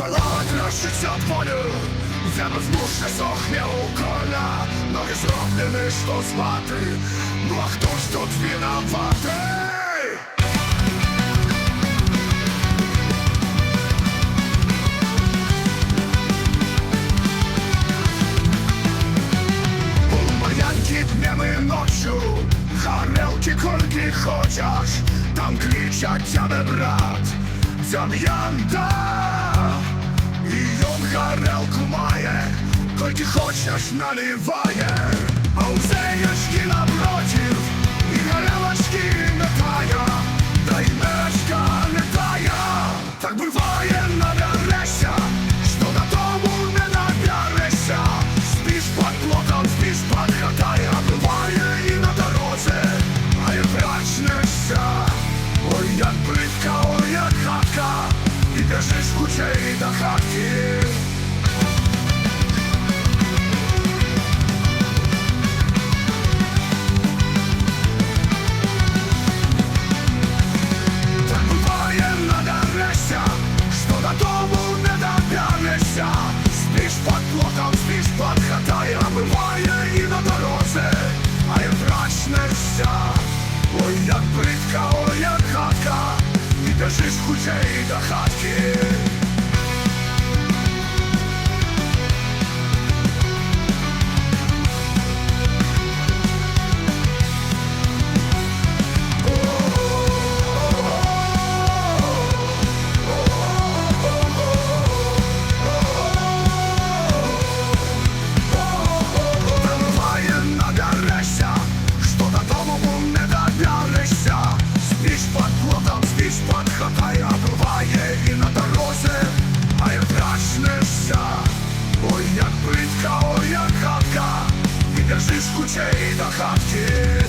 Кола трощиться полю, вже безмушне сохне у коля, ноги зроблені, що звати, ну а хто ж тут виноватий? Днем и ночью горелки кольки хочешь, там кричать тебе брат Дем'янда. І он горелку має, кольки хочеш наливає, а у зеєчки напротив і горелочки не тая, да й мешка не тая. Так буває, наберешся, що на тому не наберешся. Спиш под плотом, спиш под хатой, а буває і на дорозі, а як прачнешся. Ой, як бридка, ой, як хатка, і держиш кучей до хатки. Так буває, наберешся, що додому не доберешся. Спиш под плотом, спиш под хатой, а буває і на дорозі, а як прачнешся. Ой, як бридка, ой, як хатка, і держиш кучей до хатки. Ой, як бридка, ой, як хатка, і держиш кучей до хатки.